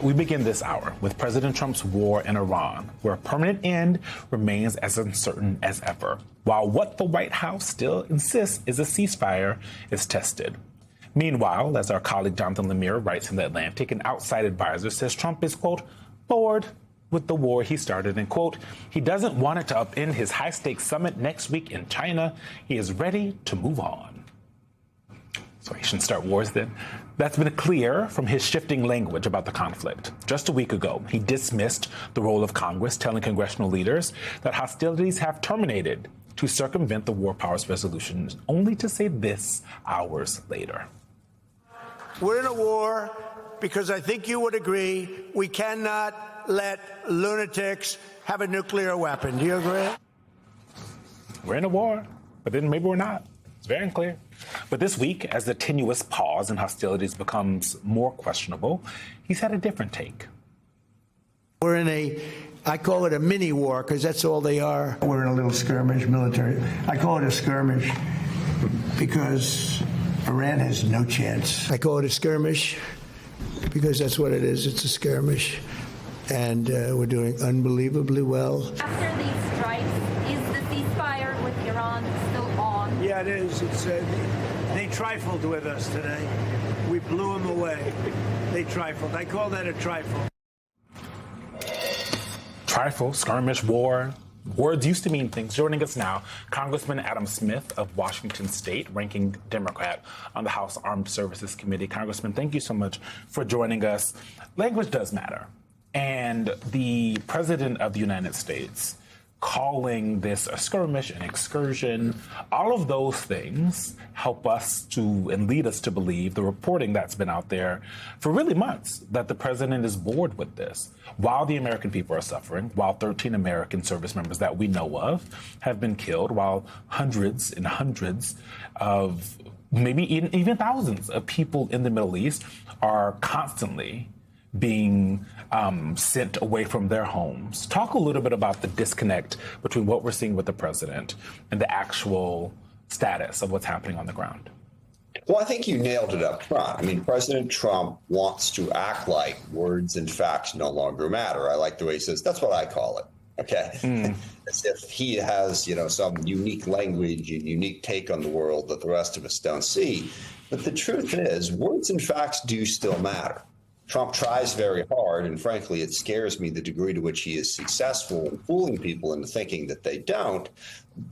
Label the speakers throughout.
Speaker 1: We begin this hour with President Trump's war in Iran, where a permanent end remains as uncertain as ever, while what the White House still insists is a ceasefire is tested. Meanwhile, as our colleague Jonathan Lemire writes in The Atlantic, an outside advisor says Trump is, quote, bored with the war he started, and, quote, he doesn't want it to upend his high-stakes summit next week in China. He is ready to move on. So he shouldn't start wars then. That's been clear from his shifting language about the conflict. Just a week ago, he dismissed the role of Congress, telling congressional leaders that hostilities have terminated to circumvent the War Powers Resolution, only to say this hours later.
Speaker 2: We're in a war because I think you would agree we cannot let lunatics have a nuclear weapon. Do you agree?
Speaker 1: We're in a war, but then maybe we're not. It's very unclear. But this week, as the tenuous pause in hostilities becomes more questionable, he's had a different take.
Speaker 2: We're in I call it a mini war because that's all they are. We're in a little skirmish, military. I call it a skirmish because Iran has no chance. I call it a skirmish because that's what it is. It's a skirmish. And we're doing unbelievably well.
Speaker 3: After these strikes, is the ceasefire with Iran still on?
Speaker 2: Yeah, it is. They trifled with us today. We blew them away. They trifled. I call that a trifle.
Speaker 1: Trifle, skirmish, war. Words used to mean things. Joining us now, Congressman Adam Smith of Washington State, ranking Democrat on the House Armed Services Committee. Congressman, thank you so much for joining us. Language does matter. And the President of the United States calling this a skirmish, an excursion, all of those things help us to and lead us to believe the reporting that's been out there for really months that the president is bored with this. While the American people are suffering, while 13 American service members that we know of have been killed, while hundreds and hundreds of maybe even thousands of people in the Middle East are constantly being sent away from their homes. Talk a little bit about the disconnect between what we're seeing with the president and the actual status of what's happening on the ground.
Speaker 4: Well, I think you nailed it up front. I mean, President Trump wants to act like words and facts no longer matter. I like the way he says, that's what I call it. Okay. As if he has, some unique language and unique take on the world that the rest of us don't see. But the truth is, words and facts do still matter. Trump tries very hard, and frankly, it scares me the degree to which he is successful in fooling people into thinking that they don't,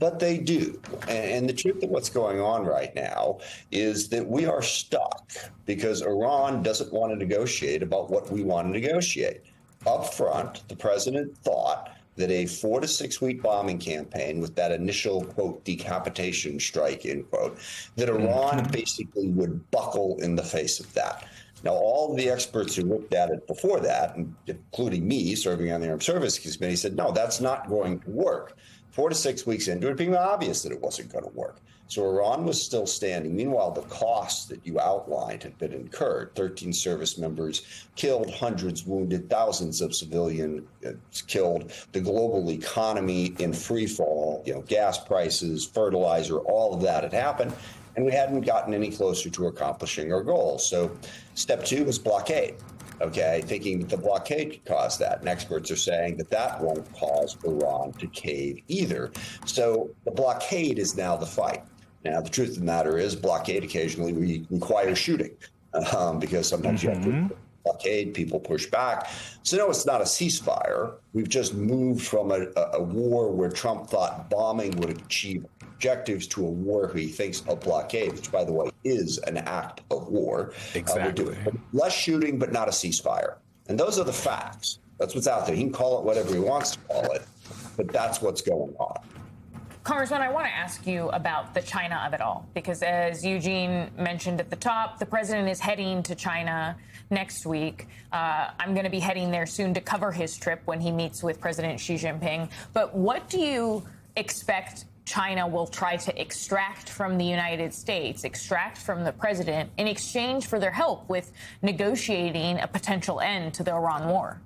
Speaker 4: but they do. And the truth of what's going on right now is that we are stuck because Iran doesn't want to negotiate about what we want to negotiate. Up front, the president thought that a 4 to 6 week bombing campaign with that initial, quote, decapitation strike, end quote, that Iran basically would buckle in the face of that. Now, all of the experts who looked at it before that, including me serving on the Armed Services Committee, said, no, that's not going to work. 4 to 6 weeks into it being obvious that it wasn't going to work. So Iran was still standing. Meanwhile, the costs that you outlined had been incurred. 13 service members killed, hundreds wounded, thousands of civilians killed, the global economy in free fall, gas prices, fertilizer, all of that had happened. And we hadn't gotten any closer to accomplishing our goals. So step 2 was blockade, thinking that the blockade could cause that. And experts are saying that that won't cause Iran to cave either. So the blockade is now the fight. Now, the truth of the matter is blockade occasionally requires shooting because sometimes you have to blockade, people push back. So no, it's not a ceasefire. We've just moved from a war where Trump thought bombing would achieve objectives to a war he thinks a blockade, which, by the way, is an act of war.
Speaker 1: Exactly.
Speaker 4: We're doing less shooting, but not a ceasefire. And those are the facts. That's what's out there. He can call it whatever he wants to call it, but that's what's going on.
Speaker 5: Congressman, I want to ask you about the China of it all, because as Eugene mentioned at the top, the president is heading to China next week. I'm going to be heading there soon to cover his trip when he meets with President Xi Jinping. But what do you expect China will try to extract from the United States, extract from the president, in exchange for their help with negotiating a potential end to the Iran war?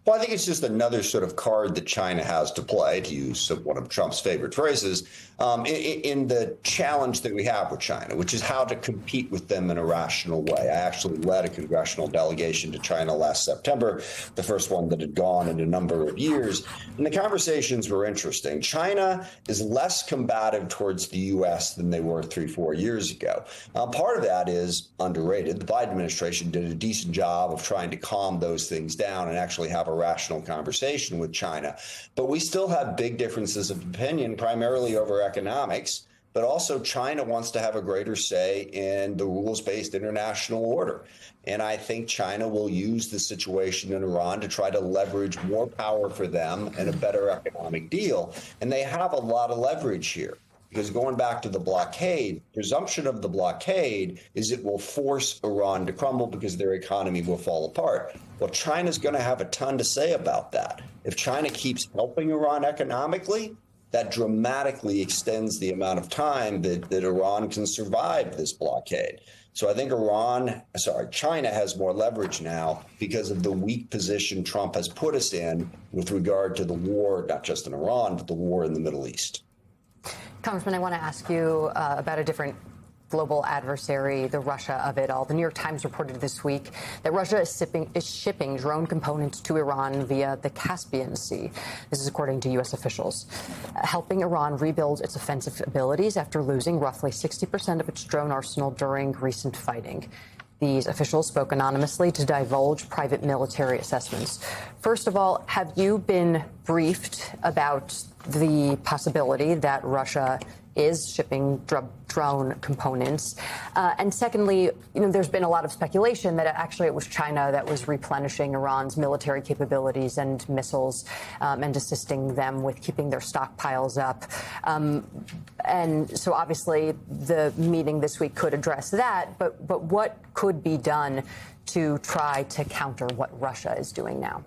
Speaker 4: Well, I think it's just another sort of card that China has to play, to use one of Trump's favorite phrases, in the challenge that we have with China, which is how to compete with them in a rational way. I actually led a congressional delegation to China last September, the first one that had gone in a number of years. And the conversations were interesting. China is less combative towards the U.S. than they were 3-4 years ago. Part of that is underrated. The Biden administration did a decent job of trying to calm those things down and actually have a rational conversation with China. But we still have big differences of opinion, primarily over economics, but also China wants to have a greater say in the rules-based international order. And I think China will use the situation in Iran to try to leverage more power for them and a better economic deal. And they have a lot of leverage here. Because going back to the blockade, presumption of the blockade is it will force Iran to crumble because their economy will fall apart. Well, China's going to have a ton to say about that. If China keeps helping Iran economically, that dramatically extends the amount of time that Iran can survive this blockade. So I think China has more leverage now because of the weak position Trump has put us in with regard to the war, not just in Iran, but the war in the Middle East.
Speaker 6: Congressman, I want to ask you about a different global adversary, the Russia of it all. The New York Times reported this week that Russia is shipping drone components to Iran via the Caspian Sea. This is according to U.S. officials, helping Iran rebuild its offensive abilities after losing roughly 60% of its drone arsenal during recent fighting. These officials spoke anonymously to divulge private military assessments. First of all, have you been briefed about the possibility that Russia is shipping drone components? And secondly, there's been a lot of speculation that actually it was China that was replenishing Iran's military capabilities and missiles and assisting them with keeping their stockpiles up. And so obviously the meeting this week could address that. But what could be done to try to counter what Russia is doing now?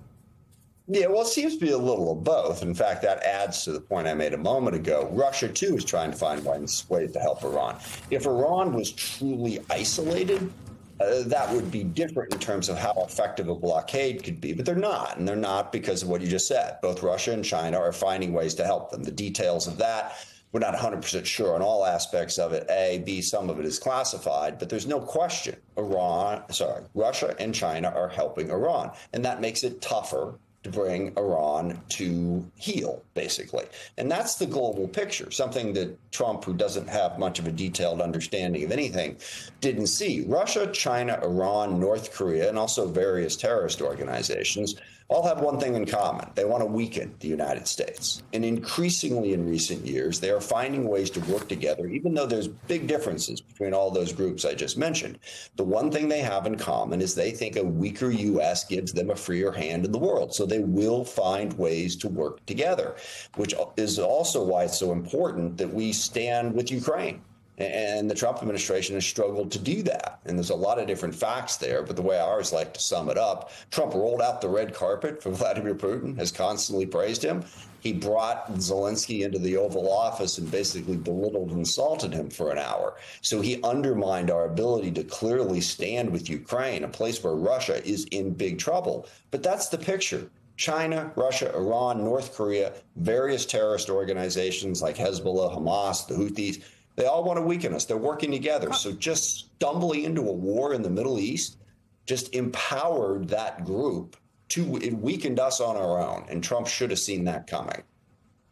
Speaker 4: Yeah, well, it seems to be a little of both. In fact, that adds to the point I made a moment ago. Russia, too, is trying to find ways to help Iran. If Iran was truly isolated, that would be different in terms of how effective a blockade could be. But they're not, and they're not because of what you just said. Both Russia and China are finding ways to help them. The details of that, we're not 100% sure on all aspects of it. A, B, some of it is classified, but there's no question Russia and China are helping Iran, and that makes it tougher to bring Iran to heel, basically. And that's the global picture, something that Trump, who doesn't have much of a detailed understanding of anything, didn't see. Russia, China, Iran, North Korea, and also various terrorist organizations all have one thing in common. They want to weaken the United States. And increasingly in recent years, they are finding ways to work together, even though there's big differences between all those groups I just mentioned. The one thing they have in common is they think a weaker U.S. gives them a freer hand in the world. So they will find ways to work together, which is also why it's so important that we stand with Ukraine. And the Trump administration has struggled to do that. And there's a lot of different facts there. But the way I always like to sum it up, Trump rolled out the red carpet for Vladimir Putin, has constantly praised him. He brought Zelensky into the Oval Office and basically belittled and insulted him for an hour. So he undermined our ability to clearly stand with Ukraine, a place where Russia is in big trouble. But that's the picture. China, Russia, Iran, North Korea, various terrorist organizations like Hezbollah, Hamas, the Houthis, they all want to weaken us. They're working together. So just stumbling into a war in the Middle East just empowered that group it weakened us on our own. And Trump should have seen that coming.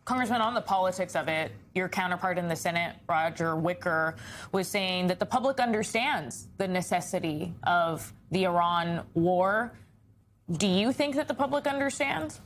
Speaker 5: Congressman, on the politics of it, your counterpart in the Senate, Roger Wicker, was saying that the public understands the necessity of the Iran war. Do you think that the public understands?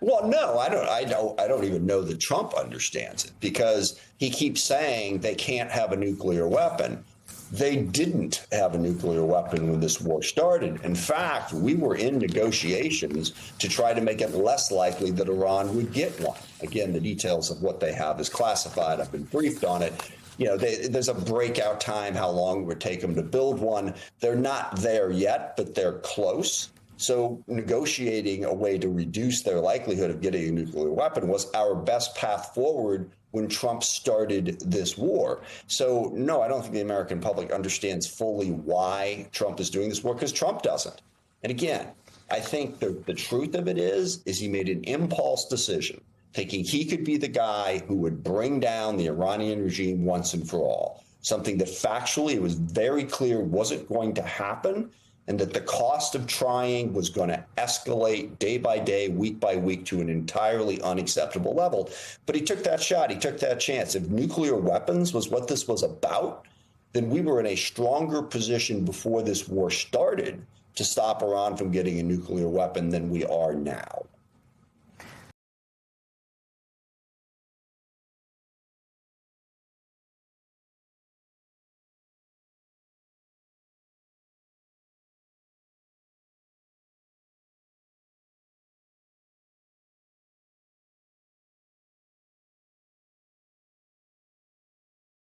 Speaker 4: Well, no, I don't even know that Trump understands it, because he keeps saying they can't have a nuclear weapon. They didn't have a nuclear weapon when this war started. In fact, we were in negotiations to try to make it less likely that Iran would get one. Again, the details of what they have is classified. I've been briefed on it. There's a breakout time, how long it would take them to build one. They're not there yet, but they're close. So negotiating a way to reduce their likelihood of getting a nuclear weapon was our best path forward when Trump started this war. So, no, I don't think the American public understands fully why Trump is doing this war, because Trump doesn't. And again, I think the truth of it is he made an impulse decision, thinking he could be the guy who would bring down the Iranian regime once and for all, something that factually it was very clear wasn't going to happen, and that the cost of trying was going to escalate day by day, week by week to an entirely unacceptable level. But he took that shot. He took that chance. If nuclear weapons was what this was about, then we were in a stronger position before this war started to stop Iran from getting a nuclear weapon than we are now.